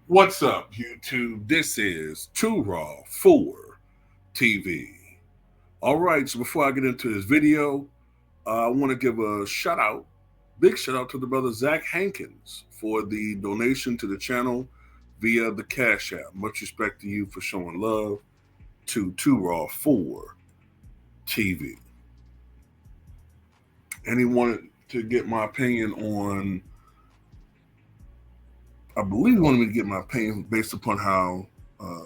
What's up, YouTube? This is Too Raw for TV. All right, so before I get into this video, I want to give a big shout out to the brother Zach Hankins for the donation to the channel via the Cash App. Much respect to you for showing love to Too Raw for TV. And he wanted to get my opinion on, I believe he wanted me to get my opinion based upon how the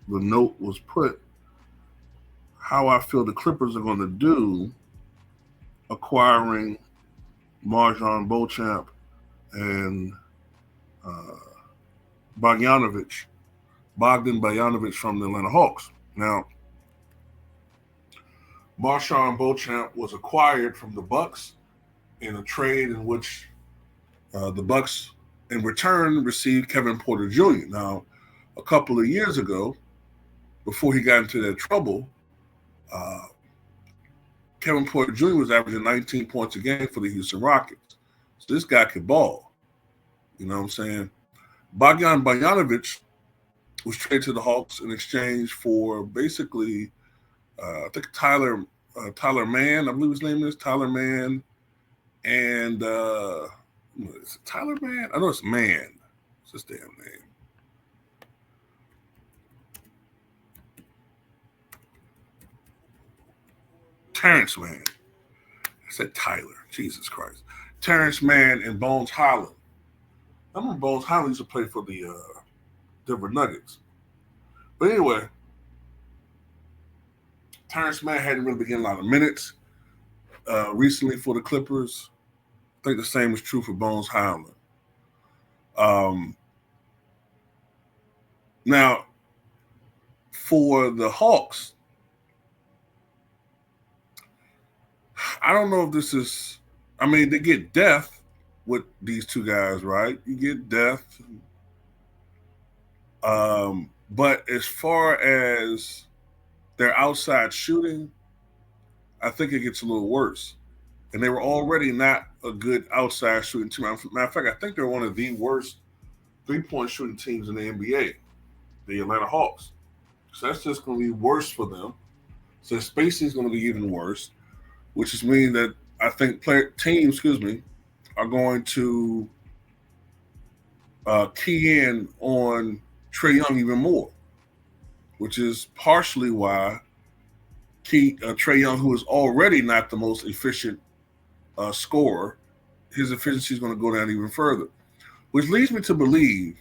note was put, how I feel the Clippers are going to do acquiring MarJon Beauchamp and Bogdan Bogdanovic from the Atlanta Hawks. Now, MarJon Beauchamp was acquired from the Bucks in a trade in which the Bucks, in return, received Kevin Porter Jr. Now, a couple of years ago, before he got into that trouble, Kevin Porter Jr. was averaging 19 points a game for the Houston Rockets. So this guy could ball. You know what I'm saying? Bogdan Bogdanovic was traded to the Hawks in exchange for basically, I think Tyler Mann, I believe his name is Tyler Mann, and is it Tyler Mann? I know it's Mann. It's his damn name. Terrence Mann. I said Tyler. Jesus Christ. Terrence Mann and Bones Highland. I remember Bones Highland used to play for the Denver Nuggets. But anyway, Terrence Mann hadn't really been getting a lot of minutes recently for the Clippers. I think the same is true for Bones Highland. Now, for the Hawks, I don't know if this is, I mean, they get depth with these two guys, right? You get depth. But as far as their outside shooting, I think it gets a little worse. And they were already not a good outside shooting team. Matter of fact, I think they're one of the worst three-point shooting teams in the NBA, the Atlanta Hawks. So that's just going to be worse for them. So spacing is going to be even worse, which is meaning that I think teams are going to key in on Trae Young even more, which is partially why Trae Young, who is already not the most efficient scorer, his efficiency is going to go down even further, which leads me to believe,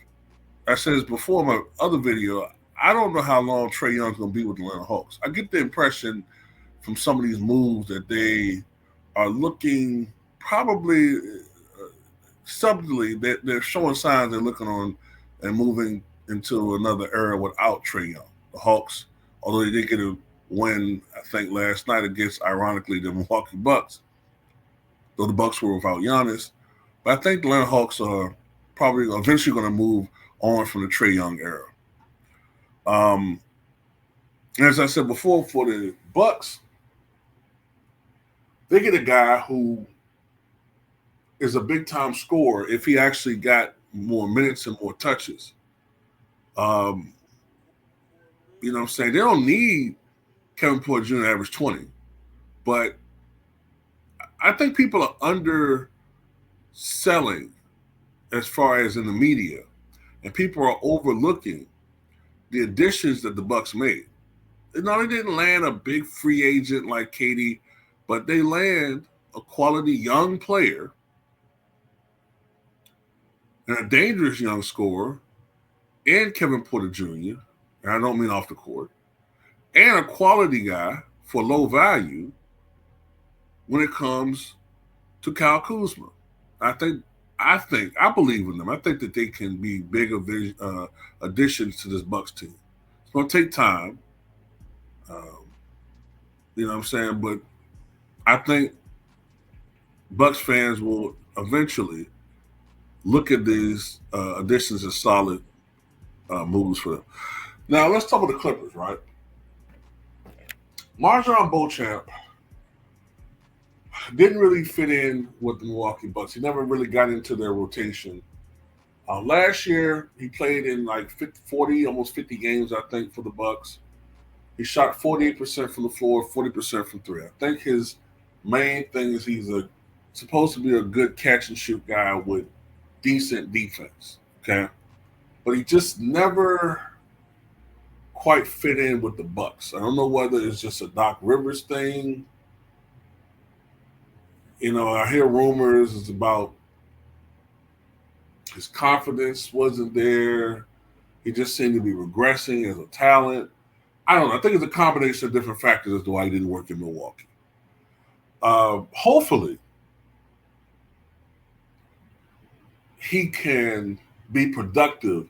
I said this before in my other video, I don't know how long Trae Young's going to be with the Atlanta Hawks. I get the impression from some of these moves that they are looking probably subtly, that they're showing signs they're looking on and moving into another era without Trae Young. The Hawks, although they did get a win, I think, last night against, ironically, the Milwaukee Bucks, though the Bucks were without Giannis. But I think the Atlanta Hawks are probably eventually going to move on from the Trae Young era. As I said before, for the Bucks, they get a guy who is a big-time scorer if he actually got more minutes and more touches. You know what I'm saying? They don't need Kevin Porter Jr. to average 20. But I think people are underselling as far as in the media. And people are overlooking the additions that the Bucks made. No, they didn't land a big free agent like Katie, but they land a quality young player and a dangerous young scorer and Kevin Porter Jr., and I don't mean off the court, and a quality guy for low value when it comes to Kyle Kuzma. I think I believe in them. I think that they can be big additions to this Bucks team. It's going to take time, um, you know what I'm saying. But I think Bucks fans will eventually look at these additions as solid moves for them. Now let's talk about the Clippers, right? MarJon Beauchamp didn't really fit in with the Milwaukee Bucks. He never really got into their rotation. Last year, he played in like 40, almost 50 games, I think, for the Bucks. He shot 48% from the floor, 40% from three. I think his main thing is he's supposed to be a good catch and shoot guy with decent defense. Okay, but he just never quite fit in with the Bucks. I don't know whether it's just a Doc Rivers thing. You know, I hear rumors it's about his confidence wasn't there. He just seemed to be regressing as a talent. I don't know. I think it's a combination of different factors as to why he didn't work in Milwaukee. Hopefully, he can be productive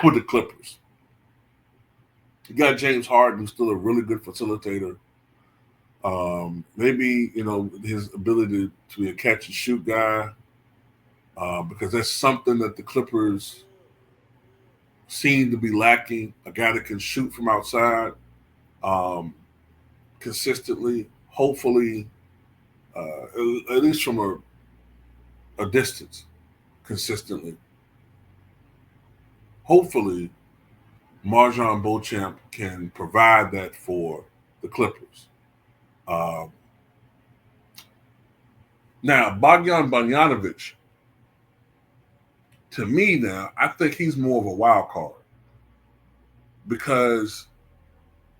with the Clippers. You got James Harden, who's still a really good facilitator. Maybe, you know, his ability to be a catch and shoot guy, because that's something that the Clippers seem to be lacking. A guy that can shoot from outside consistently, hopefully, at least from a distance, consistently. Hopefully, MarJon Beauchamp can provide that for the Clippers. Now, Bogdan Bogdanovic, to me now, I think he's more of a wild card because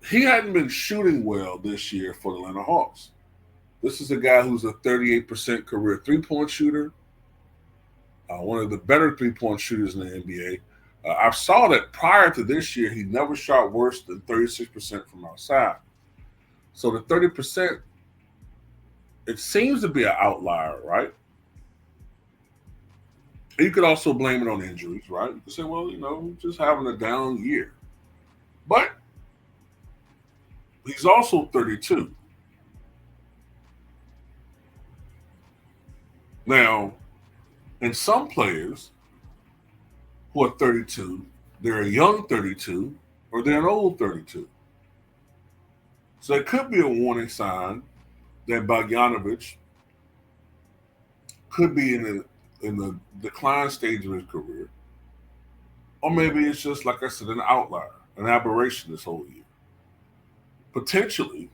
he hadn't been shooting well this year for the Atlanta Hawks. This is a guy who's a 38% career three-point shooter, one of the better three-point shooters in the NBA. I saw that prior to this year, he never shot worse than 36% from outside. So the 30%, it seems to be an outlier, right? You could also blame it on injuries, right? You could say, well, you know, just having a down year. But he's also 32. Now, in some players who are 32, they're a young 32 or they're an old 32. So it could be a warning sign that Bogdanovich could be in the decline stage of his career. Or maybe it's just, like I said, an outlier, an aberration this whole year. Potentially,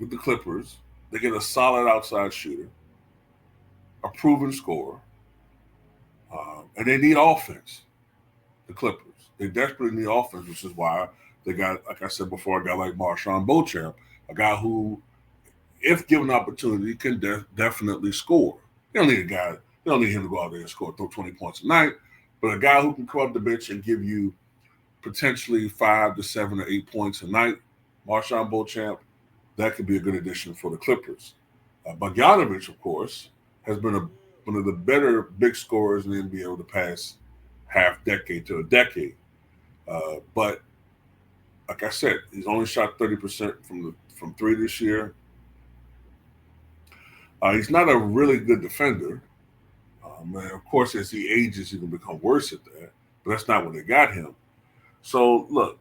with the Clippers, they get a solid outside shooter, a proven scorer, and they need offense. The Clippers, they desperately need offense, which is why they got, like I said before, a guy like MarJon Beauchamp, a guy who, if given opportunity, can definitely score. You don't need a guy. You don't need him to go out there and score, throw 20 points a night, but a guy who can come up the bench and give you potentially 5 to 7 or 8 points a night, MarJon Beauchamp, that could be a good addition for the Clippers. Bogdanovich, of course, has been one of the better big scorers in the NBA over the past half decade to a decade. But like I said, he's only shot 30% from three this year. He's not a really good defender. And of course, as he ages, he can become worse at that. But that's not what they got him. So, look,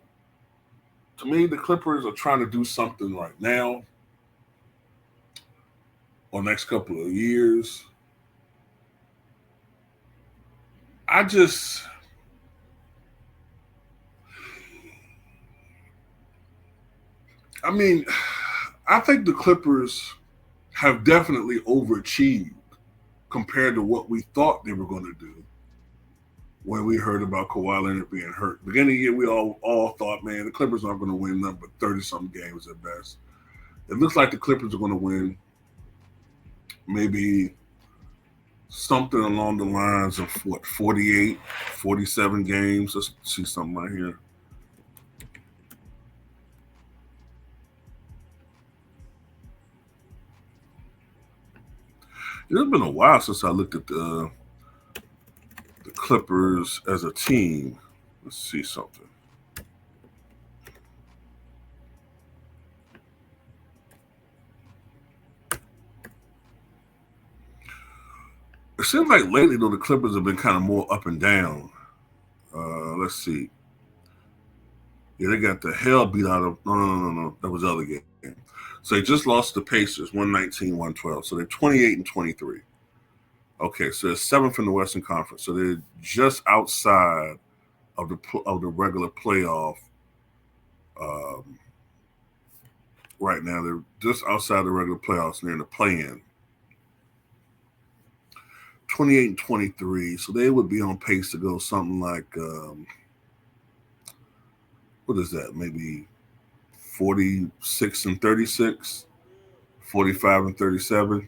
to me, the Clippers are trying to do something right now or next couple of years. I mean, I think the Clippers have definitely overachieved compared to what we thought they were going to do when we heard about Kawhi Leonard being hurt. Beginning of the year, we all thought, man, the Clippers aren't going to win nothing but 30-something games at best. It looks like the Clippers are going to win maybe something along the lines of, 48, 47 games. Let's see something right here. It's been a while since I looked at the Clippers as a team. Let's see something. It seems like lately, though, the Clippers have been kind of more up and down. Let's see. Yeah, they got the hell beat out of. No. That was the other game. So they just lost the Pacers, 119-112. So they're 28-23. Okay, so they're seventh in the Western Conference. So they're just outside of the regular playoff. Um, right now, they're just outside the regular playoffs. And they're in the play-in. 28-23. So they would be on pace to go something like what is that? Maybe 46-36, 45-37.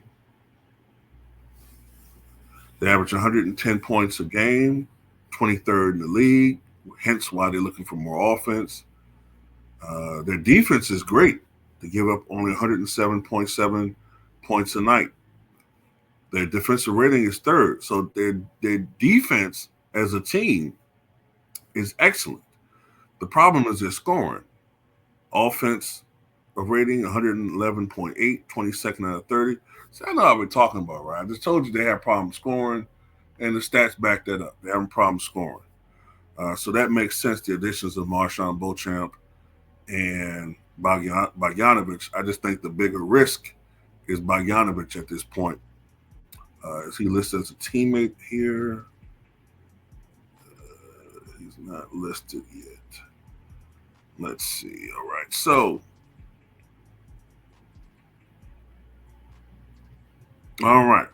They average 110 points a game, 23rd in the league, hence why they're looking for more offense. Their defense is great. They give up only 107.7 points a night. Their defensive rating is third. So their defense as a team is excellent. The problem is their scoring. Offense a rating 111.8, 22nd out of 30. So I know what we're talking about, right? I just told you they have problems scoring, and the stats back that up. They're having problems scoring. So that makes sense, the additions of MarJon Beauchamp and Bogdanovich. I just think the bigger risk is Bogdanovich at this point. Is he listed as a teammate here? He's not listed yet. Let's see. All right. So, all right.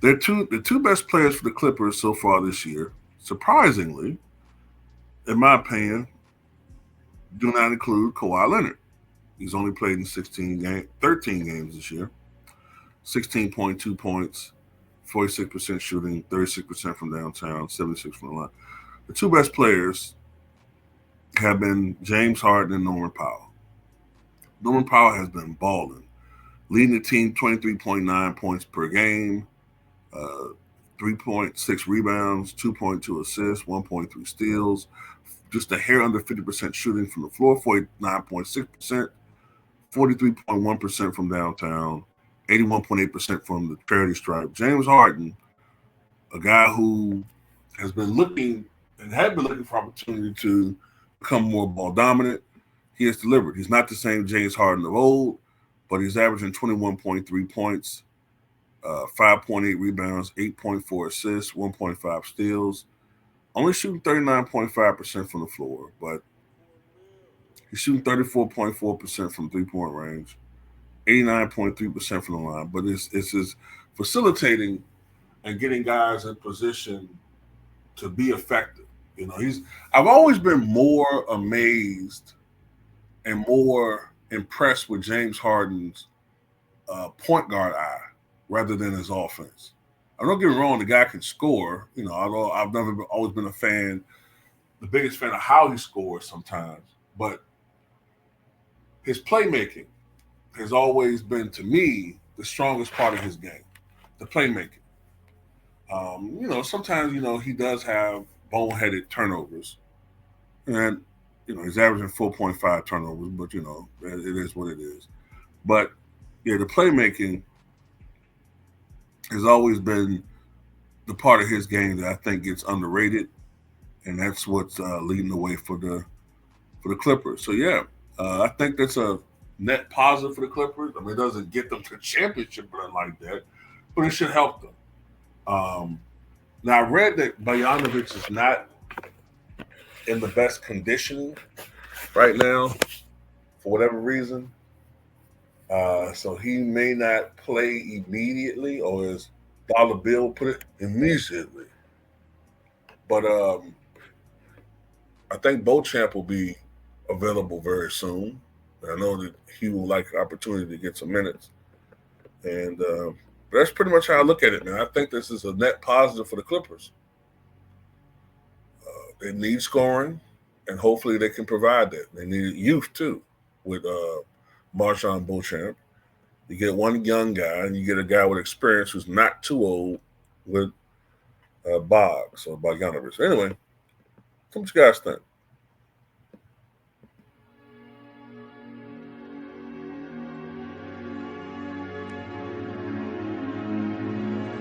The two best players for the Clippers so far this year, surprisingly, in my opinion, do not include Kawhi Leonard. He's only played in 13 games this year. 16.2 points, 46% shooting, 36% from downtown, 76 from the line. The two best players have been James Harden and Norman Powell. Norman Powell has been balling, leading the team 23.9 points per game, 3.6 rebounds, 2.2 assists, 1.3 steals, just a hair under 50% shooting from the floor, 49.6%, 43.1% from downtown, 81.8% from the charity stripe. James Harden, a guy who has been looking and had been looking for opportunity to become more ball dominant, he has delivered. He's not the same James Harden of old, but he's averaging 21.3 points, 5.8 rebounds, 8.4 assists, 1.5 steals. Only shooting 39.5% from the floor, but he's shooting 34.4% from three-point range, 89.3% from the line. But it's his facilitating and getting guys in position to be effective. You know, I've always been more amazed and more impressed with James Harden's point guard eye rather than his offense. I don't get me wrong, the guy can score. You know, although I've always been the biggest fan of how he scores sometimes, but his playmaking has always been, to me, the strongest part of his game. The playmaking. Sometimes he does have boneheaded turnovers, and he's averaging 4.5 turnovers, but it is what it is. But yeah, the playmaking has always been the part of his game that I think gets underrated, and that's what's leading the way for the Clippers. So yeah, I think that's a net positive for the Clippers. I mean, it doesn't get them to the championship or anything like that, but it should help them. Now I read that Bogdanovich is not in the best conditioning right now for whatever reason. So he may not play immediately, or as Dollar Bill put it, immediately. But I think Beauchamp will be available very soon. I know that he will like the opportunity to get some minutes. And that's pretty much how I look at it, man. I think this is a net positive for the Clippers. They need scoring, and hopefully they can provide that. They need youth, too, with MarJon Beauchamp. You get one young guy, and you get a guy with experience who's not too old with Bogdanovich. Anyway, what you guys think?